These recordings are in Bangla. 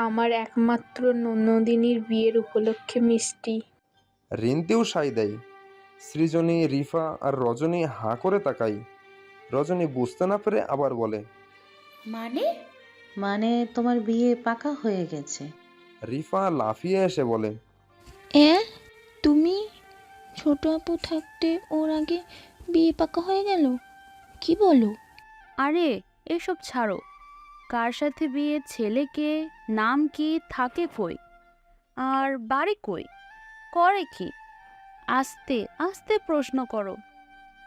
আমার একমাত্র নন্দিনীর বিয়ের উপলক্ষে মিষ্টি। রিন্তিও সাই দেয়। সৃজনী, রিফা আর রজনী হাঁ করে তাকাই। রজনী বুঝতে না পেরে আবার বলে, মানে? মানে তোমার বিয়ে পাকা হয়ে গেছে। রিফা লাফিয়ে এসে বলে, এ তুমি ছোট আপু থাকতে ওর আগে বিয়ে পাকা হয়ে গেল? কি বলো? আরে এসব ছাড়ো, কার সাথে বিয়ে, ছেলে কে, নাম কি, থাকে কই, আর বাড়ি কই, করে কি? আস্তে আস্তে প্রশ্ন করো।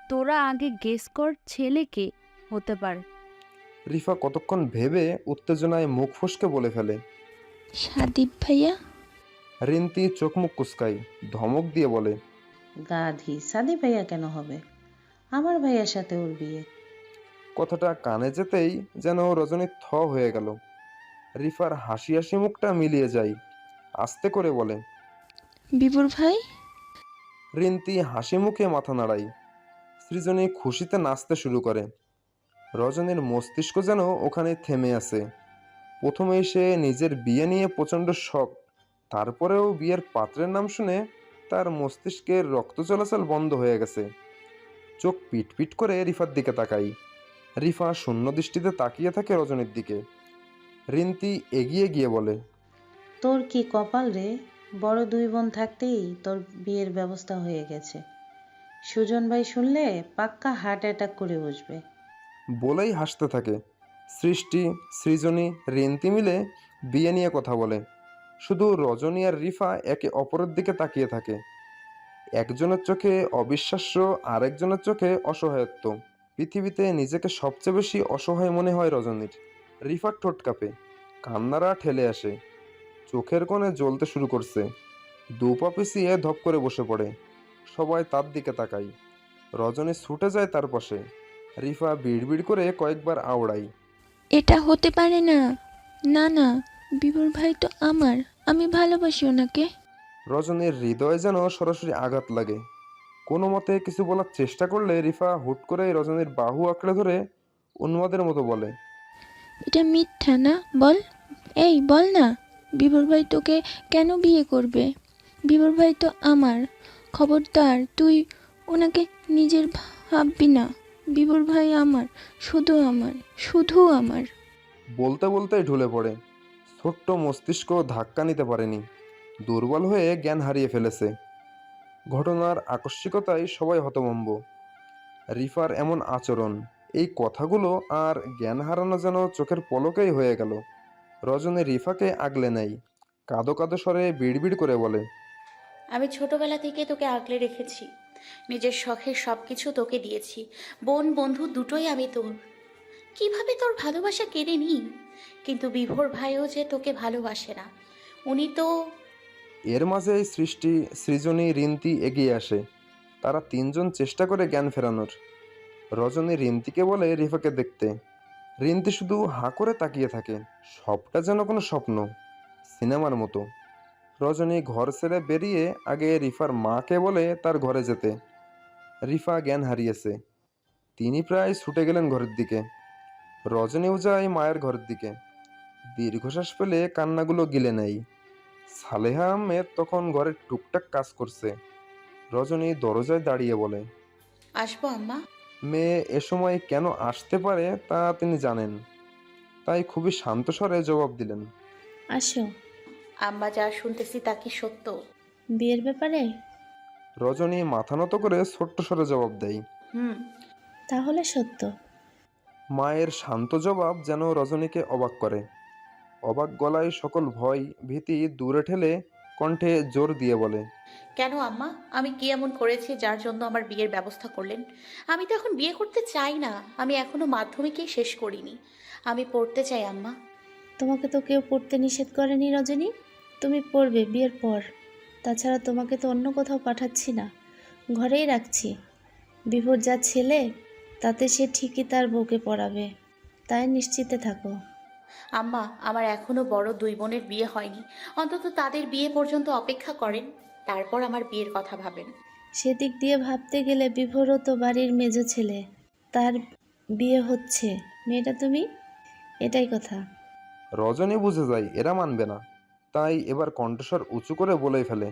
তোরা আগে গেস কর ছেলে কে হতে পারে। রিফা কতক্ষণ ভেবে উত্তেজনায় মুখ ফসকে বলে ফেলে, সাদীপ ভাইয়া। রিন্তি চোখ মুখ কুচকাই, ধমক দিয়ে বলে, গাধি, সাদি ভাইয়া কেন হবে? আমার ভাইয়ার সাথে ওর বিয়ে। কথাটা কানে যেতেই যেন রজনী থ হয়ে গেল। রিফার হাসি হাসি মুখটা মিলিয়ে যায়, আস্তে করে বলে, বিপুর ভাই। রিন্তি হাসি মুখে মাথা নাড়ায়। সৃজনী খুশিতে নাচতে শুরু করে। রজনীর মস্তিষ্ক যেন ওখানে থেমে আছে। প্রথমেই সে নিজের বিয়ে নিয়ে প্রচণ্ড শখ, তারপরেও বিয়ের পাত্রের নাম শুনে তার মস্তিষ্কের রক্ত চলাচল বন্ধ হয়ে গেছে। চোখ পিট পিট করে রিফার দিকে তাকাই। রিফা শূন্য দৃষ্টিতে তাকিয়ে থাকে রজনীর দিকে। রিন্তি এগিয়ে গিয়ে বলে, তোর কি কপাল রে, বড় দুই বোন থাকতেই তোর বিয়ের ব্যবস্থা হয়ে গেছে। সুজন ভাই শুনলে পাক্কা হার্ট অ্যাটাক করে বসবে। বলেই হাসতে থাকে। সৃষ্টি, সৃজনী, রিন্তি মিলে বিয়ে নিয়ে কথা বলে। শুধু রজনী আর রিফা একে অপরের দিকে তাকিয়ে থাকে। একজনের চোখে অবিশ্বাস্য, আরেকজনের চোখে অসহায়ত্ব। পৃথিবীতে নিজেকে সবচেয়ে বেশি অসহায় মনে হয় রজনীর। রিফার ঠোঁট কাঁপে, কান্নারা ঠেলে আসে, চোখের কোণে জ্বলতে শুরু করছে। দু পা পিছিয়ে ধপ করে বসে পড়ে। সবাই তার দিকে তাকায়। রজনী ছুটে যায় তার পাশে। রিফা বিড়বিড় করে কয়েকবার আওড়ায়। এটা হতে পারে না। না না, বিপুর ভাই তো আমার। আমি ভালোবাসি ওনাকে। রজনীর হৃদয়ে যেন সরাসরি আঘাত লাগে। কোনো মতে কিছু বলার চেষ্টা করলে রিফা হুট করে রজনীর বাহু আঁকড়ে ধরে উন্মাদের মতো বলে, এটা মিথ্যা না, বল। এই বল না, বিপুর ভাই তোকে কেন বিয়ে করবে? বিপুর ভাই তো আমার। খবরদার তুই ওনাকে নিজের ভাববি না। বিপুর ভাই আমার, শুধু আমার, শুধু আমার। বলতে বলতেই ঢুলে পড়ে। ছোট্ট মস্তিষ্ক ধাক্কা নিতে পারেনি, দুর্বল হয়ে জ্ঞান হারিয়ে ফেলেছে। ঘটনার আকস্মিকতায় সবাই হতভম্ব। রিফার এমন আচরণ, এই কথাগুলো আর জ্ঞান হারানো যেন চোখের পলকেই হয়ে গেল। রজনী রিফাকে আগলে নেয়, কাঁদো কাঁদো স্বরে বিড়বিড় করে বলে, আমি ছোটবেলা থেকে তোকে আগলে রেখেছি, নিজের শখের সব কিছু তোকে দিয়েছি, বোন বন্ধু দুটোই আমি তোর। কিভাবে তোর ভালোবাসা কেড়ে নিই? কিন্তু বিভোর ভাইও যে তোকে ভালোবাসে না, উনি তো। এর মাঝেই সৃষ্টি, সৃজনী, রিন্তি এগিয়ে আসে। তারা তিনজন চেষ্টা করে জ্ঞান ফেরানোর। রজনী রিন্তিকে বলে রিফাকে দেখতে। রিন্তি শুধু হাঁ করে তাকিয়ে থাকে। সবটা যেন কোনো স্বপ্ন, সিনেমার মতো। রজনী ঘর ছেড়ে বেরিয়ে আগে রিফার মাকে বলে তার ঘরে যেতে। রিফা জ্ঞান হারিয়েছে। তিনি প্রায় ছুটে গেলেন ঘরের দিকে। রজনীও যায় মায়ের ঘরের দিকে। দীর্ঘশ্বাস ফেলে কান্নাগুলো গিলে নেয়। সালেহা আহমেদ তখন ঘরের টুকটাক কাজ করছে। রজনী দরজায় দাঁড়িয়ে বলে, আসবো আম্মা? মেয়ে এ সময় কেন আসতে পারে তা তিনি জানেন, তাই খুবই শান্ত স্বরে জবাব দিলেন, আসো। আম্মা যা শুনতেছি তা কি সত্য? বিয়ের ব্যাপারে? রজনী মাথা নত করে ছোট্ট স্বরে জবাব দেয়। হুম। তাহলে সত্য। মায়ের শান্ত জবাব যেন রজনীকে অবাক করে। অবাক গলায় সকল ভয় ভীতি দূরে ঠেলে কণ্ঠে জোর দিয়ে বলে, কেন আম্মা? আমি কি এমন করেছি যার জন্য আমার বিয়ের ব্যবস্থা করলেন? আমি তো এখন বিয়ে করতে চাই না। আমি এখনো মাধ্যমিকই শেষ করিনি। আমি পড়তে চাই আম্মা। তোমাকে তো কেউ পড়তে নিষেধ করেনি রজনী। তুমি পড়বে বিয়ের পর। তাছাড়া তোমাকে তো অন্য কোথাও পাঠাচ্ছি না, ঘরেই রাখছি। বিভোর যা ছেলে, তাতে সে ঠিকই তার বউকে পড়াবে, তাই নিশ্চিন্তে থাকো। আম্মা, আমার এখনো বড় দুই বোনের বিয়ে হয়নি। অন্তত তাদের বিয়ে পর্যন্ত অপেক্ষা করেন, তারপর আমার বিয়ের কথা ভাবেন। সেদিক দিয়ে ভাবতে গেলে বিভোরও তো বাড়ির মেজো ছেলে, তার বিয়ে হচ্ছে। মেয়েটা তুমি, এটাই কথা। রজনী বুঝে যায় এরা মানবে না, তাই এবার কণ্ঠস্বর উঁচু করে বলেই ফেলে।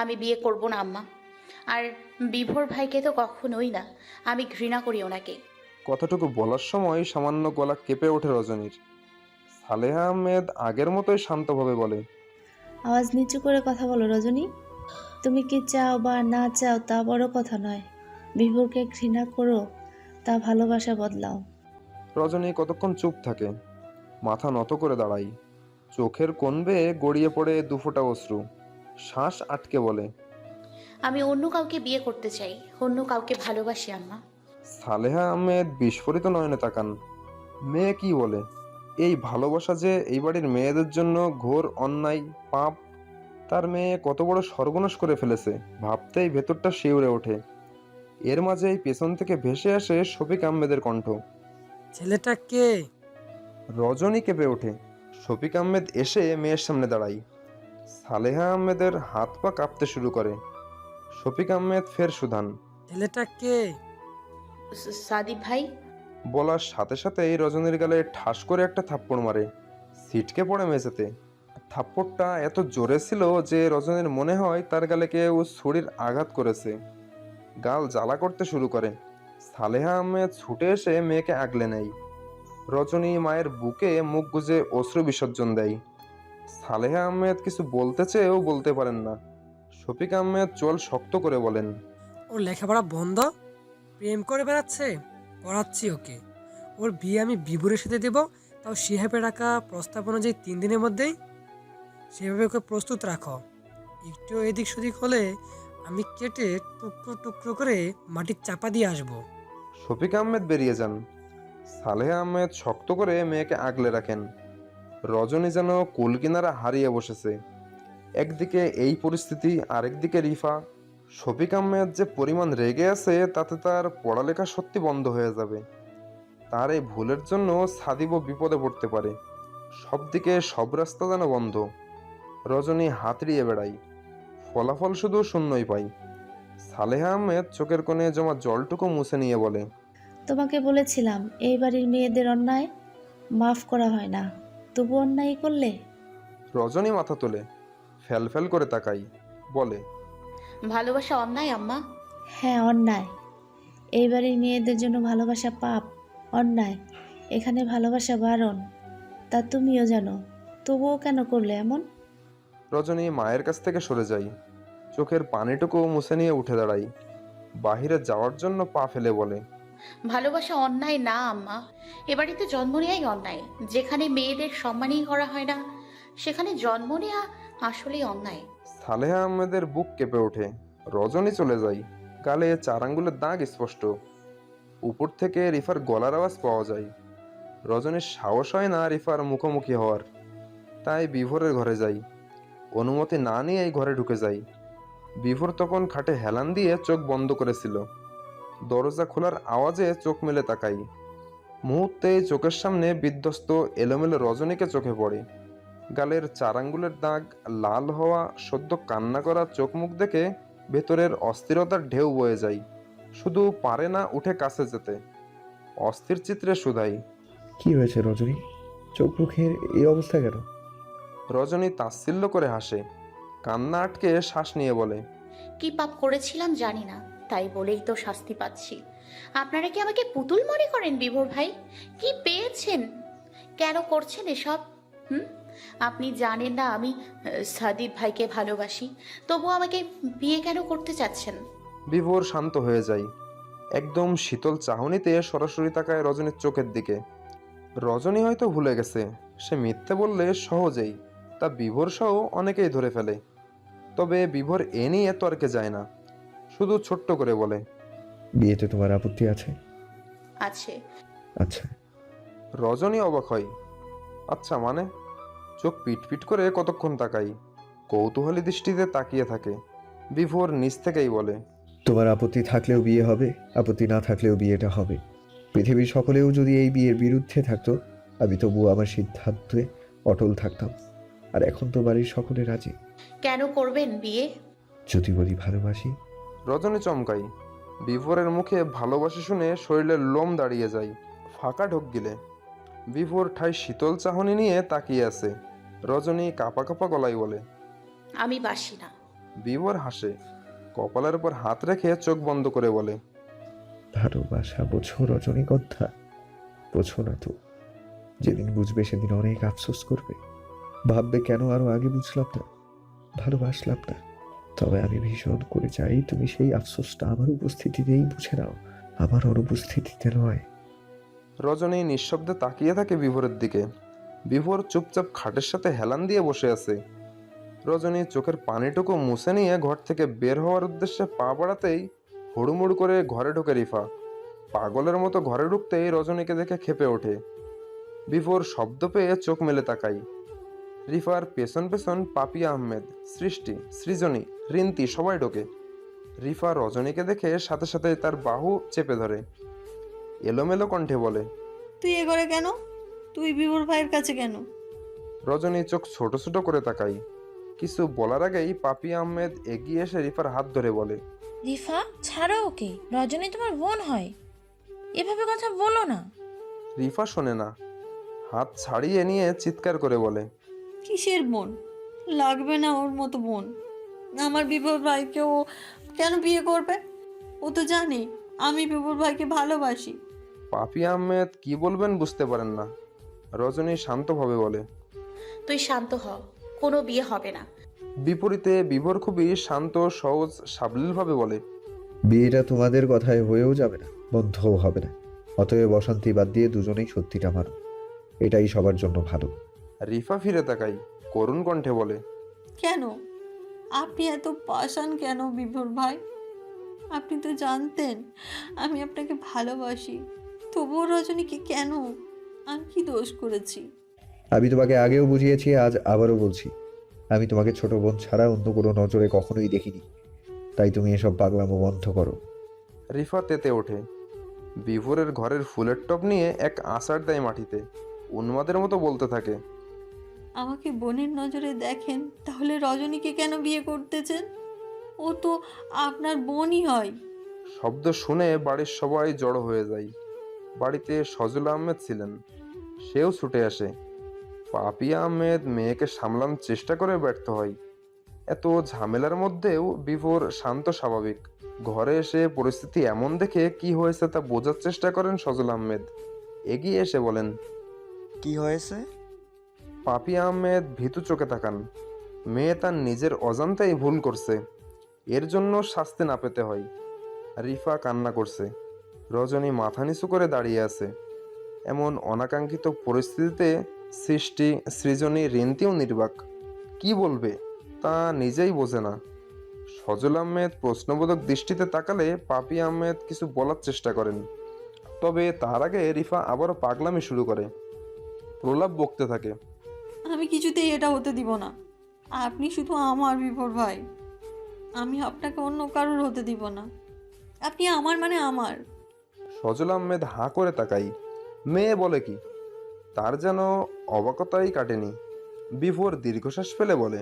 আমি বিয়ে করব না আম্মা। আর বিভোর ভাইকে তো কখনোই না। আমি ঘৃণা করি ওনাকে। কথাটুকু বলার সময় সামান্য গলা কেঁপে ওঠে রজনীর। সালেহা আহমেদ আগের মতোই শান্তভাবে বলে, আওয়াজ নিচু করে কথা বলো রজনী। তুমি কি চাও বা না চাও তা বড় কথা নয়। বিভোরকে ঘৃণা করো, তা ভালোবাসা বদলাও। রজনী কতক্ষণ চুপ থাকে, মাথা নত করে দাঁড়ায়, চোখের কোণ বেয়ে গড়িয়ে পড়ে দুফোঁটা অশ্রু, শ্বাস আটকে বলে, আমি অন্য কাউকে বিয়ে করতে চাই, অন্য কাউকে ভালোবাসি আম্মা। সালেহা আহমেদ বিস্ফোরিত নয়নে তাকান। মেয়ে কি বলে? এই ভালোবাসা যে এই বাড়ির মেয়েদের জন্য ঘোর অন্যায়, পাপ। তার মেয়ে কত বড় সর্বনাশ করে ফেলেছে ভাবতেই ভেতরটা শিউরে ওঠে। এর মাঝেই পেছন থেকে ভেসে আসে শফিক আহমেদের কণ্ঠ। ছেলেটা কে? রজনী কেঁপে ওঠে। শফিক আহমেদ এসে মেয়ের সামনে দাঁড়ায়। সালেহা আহমেদের হাত পা কাঁপতে শুরু করে। শফিক আহমেদ ফের সুধান, ছেলেটা কে? সাদিক ভাই। বলার সাথে সাথেই রজনীর গালে ঠাস করে একটা থাপ্পড় মারে, ছিটকে পড়ে মেঝেতে। থাপ্পড়টা এত জোরে ছিল যে রজনীর মনে হয় তার গালে কেউ ছুরির আঘাত করেছে। গাল জ্বালা করতে শুরু করে। সালেহা আহমেদ ছুটে এসে মেয়েকে আগলে নেয়। রজনী মায়ের বুকে মুখ গুজে অশ্রু বিসর্জন দেয়। সালেহা আহমেদ কিছু বলতে চেয়েও বলতে পারেন না। শফিক আহমেদ চোয়াল শক্ত করে বলেন, ওর লেখাপড়া বন্ধ, প্রেম করে বেড়াচ্ছে, পড়াচ্ছি ওকে। ওর বিয়ে আমি বিভোরের সাথে দেব, তাও শিহাবে রাখা প্রস্তাব অনুযায়ী 3 দিনের মধ্যেই। সেভাবে ওকে প্রস্তুত রাখো। একটু এদিক সেদিক হলে আমি কেটে টুকরো টুকরো করে মাটির চাপা দিয়ে আসবো। শফিক আহমেদ বেরিয়ে যান। সালেহা আহমেদ শক্ত করে মেয়েকে আগলে রাখেন। রজনী যেন কুলকিনারা হারিয়ে বসেছে। একদিকে এই পরিস্থিতি, আরেকদিকে রিফা। শফিক আহমেদ যে পরিমাণ রেগে আছে তাতে তার পড়ালেখা সত্যি বন্ধ হয়ে যাবে। তার এই ভুলের জন্য সাদিবও বিপদে পড়তে পারে। সব দিকে সব রাস্তা যেন বন্ধ। রজনী হাতড়িয়ে বেড়ায়, ফলাফল শুধু শূন্যই পায়। সালেহা আহমেদ চোখের কোণে জমা জলটুকু মুছে নিয়ে বলে, তোমাকে বলেছিলাম এই বাড়ির মেয়েদের অন্যায় মাফ করা হয় না, তবু অন্যায় করলে। রজনী মাথা তোলে, ফ্যাল ফ্যাল করে তাকাই, বলে, ভালোবাসা অন্যায় আম্মা? হ্যাঁ অন্যায়। এই বাড়ির মেয়েদের জন্য ভালোবাসা পাপ, অন্যায়। এখানে ভালোবাসা বারণ, তা তুমিও জানো, তবুও কেন করলে এমন? রজনী মায়ের কাছ থেকে সরে যায়, চোখের পানিটুকু মুছে নিয়ে উঠে দাঁড়ায়, বাহিরে যাওয়ার জন্য পা ফেলে বলে, ভালোবাসা অন্যায় না আম্মা। এ বাড়িতে জন্ম নেওয়াই অন্যায়। যেখানে মেয়েদের সম্মানই করা হয় না, সেখানে জন্ম নেওয়া আসলেই অন্যায়। সালেহা আহমেদের বুক কেঁপে ওঠে। রজনী চলে যায়, গালে 4 আঙ্গুলের দাগ স্পষ্ট। উপর থেকে রিফার গলার আওয়াজ পাওয়া যায়। রজনীর সাহস হয় না রিফার মুখোমুখি হওয়ার, তাই বিভোরের ঘরে যাই। অনুমতি না নিয়েই ঘরে ঢুকে যাই। বিভোর তখন খাটে হেলান দিয়ে চোখ বন্ধ করেছিল। দরজা খোলার আওয়াজে চোখ মেলে তাকাই। মুহূর্তেই চোখের সামনে বিধ্বস্ত এলোমেলো রজনীকে চোখে পড়ে। গালের 4 আঙ্গুলের দাগ, লাল হওয়া, সদ্য কান্না করা চোখ মুখ দেখে ভেতরের অস্থিরতার ঢেউ বয়ে যায়। শুধু পারে না উঠে কাছে যেতে। অস্থির চিত্রে শুধাই, কি হয়েছে রজনী? চোখ মুখের এই অবস্থা কেন? রজনী তাচ্ছিল্য করে হাসে, কান্না আটকে শ্বাস নিয়ে বলে, কি পাপ করেছিলাম জানি না, তাই বলেই তো শাস্তি পাচ্ছি। আপনারা কি আমাকে পুতুল মনে করেন বিভোর ভাই? কি পেয়েছেন? কেন করছেন এসব? আপনি জানেন না আমি সাদিক ভাইকে ভালোবাসি, তবু আমাকে বিয়ে কেন করতে চাচ্ছেন? বিভোর শান্ত হয়ে যায়। একদম শীতল চাহনিতে সরাসরি তাকায় রজনীর চোখের দিকে। রজনী হয়তো ভুলে গেছে, সে মিথ্যে বললে সহজেই তা বিভোর সহ অনেকেই ধরে ফেলে। তবে বিভোর এ নিয়ে তর্কে যায় না, শুধু ছোট্ট করে বলে, বিয়েতে তোমার আপত্তি আছে? আছে। আচ্ছা। রজনী অবাক হয়। আচ্ছা মানে? চোখ পিটপিট করে কতক্ষণ তাকাই, কৌতূহলী দৃষ্টিতে তাকিয়ে থাকে। বিভোর নিচ থেকেই বলে, তোমার আপত্তি থাকলেও বিয়ে হবে, আপত্তি না থাকলেও বিয়েটা হবে। পৃথিবীর সকলেও যদি এই বিয়ের বিরুদ্ধে থাকতো, আমি তবুও আমার সিদ্ধান্তে অটল থাকতাম। আর এখন তো বাড়ির সকলে রাজি। কেন করবেন বিয়ে? যদি বলি ভালোবাসি। রজনী চমকাই। বিভোরের মুখে ভালোবাসা শুনে শরীরের লোম দাঁড়িয়ে যায়, ফাঁকা ঢোক গিলে। বিভোর ঠাই শীতল চাহনি নিয়ে তাকিয়ে আছে। রজনী কাঁপা কাঁপা গলায় বলে, আমি বাসি না। বিভোর হাসে, কপালের উপর হাত রেখে চোখ বন্ধ করে বলে, ভালোবাসা বোঝো রজনীগন্ধা? বোঝো না তো? যেদিন বুঝবে সেদিন অনেক আফসোস করবে, ভাববে কেন আরো আগে বুঝলাম না, ভালোবাসলাম না। তবে আমি ভীষণ করে চাই তুমি সেই আফসোসটা আমার উপস্থিতিতেই বুঝে নাও, আমার অনুপস্থিতিতে নয়। রজনী নিঃশব্দে তাকিয়ে থাকে বিভোরের দিকে। বিভোর চুপচাপ খাটের সাথে হেলান দিয়ে বসে আছে। রজনী চোখের পানিটুকু মুছে নিয়ে ঘর থেকে বের হওয়ার উদ্দেশ্যে পা বাড়াতেই হুড়ুমুড় করে ঘরে ঢোকে রিফা। পাগলের মতো ঘরে ঢুকতেই রজনীকে দেখে ক্ষেপে ওঠে। বিভোর শব্দ পেয়ে চোখ মেলে তাকাই। রিফার পেছন পেছন পাপিয়া আহমেদ, সৃষ্টি, সৃজনী, রিন্তি সবাই ঢোকে। রিফা রজনীকে দেখে সাথে সাথে তার বাহু চেপে ধরে, এলোমেলো কণ্ঠে বলে, তুই এ ঘরে কেন? তুই বিভোর ভাইয়ের কাছে কেন? রজনী চোখ ছোট ছোট করে তাকাই। কিছু বলার আগেই পাপিয়া আহমেদ এগিয়ে এসে রিফার হাত ধরে বলে, রিফা, ছাড়ো ওকে। রজনী তোমার বোন হয়, এভাবে কথা বলো না। রিফা শোনে না, হাত ছাড়িয়ে নিয়ে চিৎকার করে বলে, কিসের বোন? লাগবে না ওর মতো বোন। আমার বিভোর ভাইকে ও কেন বিয়ে করবে? ও তো জানে আমি বিভোর ভাইকে ভালোবাসি। পাপিয়া আহমেদ কি বলবেন বুঝতে পারেন না। রজনী শান্তভাবে বলে, তুই শান্ত হ, কোনো বিয়ে হবে না। বিপরীতে বিভোর খুবই শান্ত, সহজ, সাবলীলভাবে বলে, বিয়েটা তোমাদের কথায় হয়েও যাবে না, বন্ধও হবে না। অতএব অশান্তি বাদ দিয়ে দুজনেই সত্যিটা মানো, এটাই সবার জন্য ভালো। রিফা ফিরে তাকাই, করুণ কণ্ঠে বলে, কেন আপনি এত পাষাণ কেন বিভোর ভাই? আপনি তো জানতেন আমি আপনাকে ভালোবাসি, তবুও রজনীকে কেন? আমি কি দোষ করেছি? আমি তোমাকে আগেও বুঝিয়েছি, আজ আবারও বলছি, আমি তোমাকে ছোট বোন ছাড়া অন্য কোনো নজরে কখনোই দেখিনি। তাই তুমি এসব পাগলামো বন্ধ করো। রিফা তেতে ওঠে। বিভোরের ঘরের ফুলের টব নিয়ে এক আছাড় দেয় মাটিতে, উন্মাদের মতো বলতে থাকে, আমাকে বোনের নজরে দেখেন, তাহলে রজনীকে কেন বিয়ে করতেছেন? ও তো আপনার বোনই হয়। শব্দ শুনে বাড়ির সবাই জড়ো হয়ে যায়। বাড়িতে সজল আহমেদ ছিলেন, সেও ছুটে আসে। পাপিয়া আহমেদ মেয়েকে সামলানোর চেষ্টা করে ব্যর্থ হয়। এত ঝামেলার মধ্যেও বিভোর শান্ত, স্বাভাবিক। ঘরে এসে পরিস্থিতি এমন দেখে কি হয়েছে তা বোঝার চেষ্টা করেন সজল আহমেদ। এগিয়ে এসে বলেন, কি হয়েছে? পাপিয়া আহমেদ ভীতু চোখে তাকান। মেয়ে তার নিজের অজান্তেই ভুল করছে, এর জন্য শাস্তি না পেতে হয়। রিফা কান্না করছে, রজনী মাথা নিচু করে দাঁড়িয়ে আছে। এমন অনাকাঙ্ক্ষিত পরিস্থিতিতে সৃষ্টি, সৃজনী, রিন্তিও নির্বাক। কি বলবে তা নিজেই বোঝে না। সজল আহমেদ প্রশ্নবোধক দৃষ্টিতে তাকালে পাপিয়া আহমেদ কিছু বলার চেষ্টা করেন, তবে তার আগে রিফা আবারও পাগলামি শুরু করে, প্রলাপ বকতে থাকে, আমি কিছুতেই এটা হতে দিব না। আপনি শুধু আমার বিভোর ভাই, আমি আপনাকে অন্য কারোর হতে দিব না। আপনি আমার মানে আমার। সজল আহমেদ হাঁ করে তাকাই। মেয়ে বলে কি? তার যেন অবাকতাই কাটেনি। বিভোর দীর্ঘশ্বাস ফেলে বলে,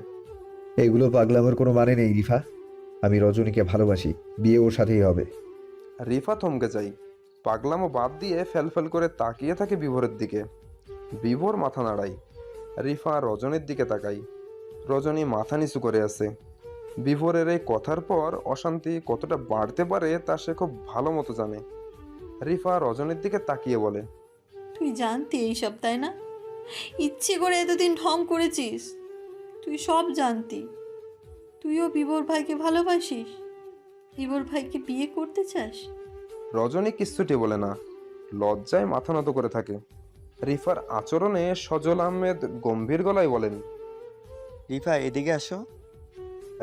এগুলো পাগলামের কোনো মানে নেই রিফা। আমি রজনীকে ভালোবাসি, বিয়ে ওর সাথেই হবে। রিফা থমকে যাই, পাগলামো বাদ দিয়ে ফেলফেল করে তাকিয়ে থাকে বিভোরের দিকে। বিভোর মাথা নাড়াই। রিফা রজনীর দিকে তাকাই। রজনী মাথা নিচু করে আছে। বিভোরের এই কথার পর অশান্তি কতটা বাড়তে পারে তা সে খুব ভালো মতো জানে। রিফা রজনীর দিকে তাকিয়ে বলে, তুই জানতি এইসব, তাই না? ইচ্ছে করে এতদিন ঢং করেছিস। তুই সব জানতি। তুইও বিভোর ভাইকে ভালোবাসিস, বিভোর ভাইকে বিয়ে করতে চাস। রজনী কিচ্ছুটি বলে না, লজ্জায় মাথা নত করে থাকে। রিফার আচরণে সজল আহমেদ গম্ভীর গলায় বলেন, রিফা, এদিকে আসো।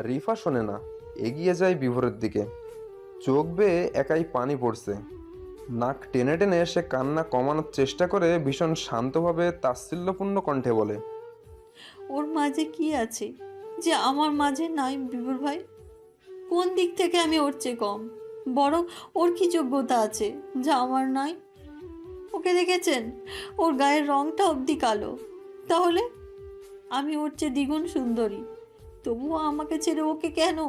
রিফা শোনে না, এগিয়ে যায় বিভোরের দিকে। চোখ বেয়ে একাই পানি পড়ছে। নাক টেনে টেনে সে কান্না কমানোর চেষ্টা করে ভীষণ শান্তভাবে তাচ্ছিল্যপূর্ণ কণ্ঠে বলে, ওর মাঝে কি আছে যে আমার মাঝে নাই বিভোর ভাই? কোন দিক থেকে আমি ওর চেয়ে কম? বরং ওর কি যোগ্যতা আছে যা আমার নাই? ওকে দেখেছেন? ওর গায়ের রংটা অবধি কালো। তাহলে আমি ওর চেয়ে দ্বিগুণ সুন্দরী, তবুও আমাকে ছেড়ে ওকে কেন?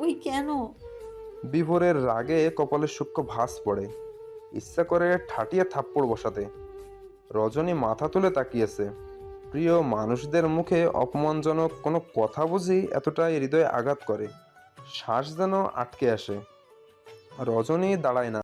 ওই কেন? বিভোরের রাগে কপালে সূক্ষ্ম ভাঁজ পড়ে, ইচ্ছা করে ঠাটিয়ে থাপ্পড় বসাতে। রজনী মাথা তুলে তাকিয়েছে। প্রিয় মানুষদের মুখে অপমানজনক কোনো কথা বুঝি এতটাই হৃদয়ে আঘাত করে। শ্বাস যেন আটকে আসে। রজনী দাঁড়ায় না।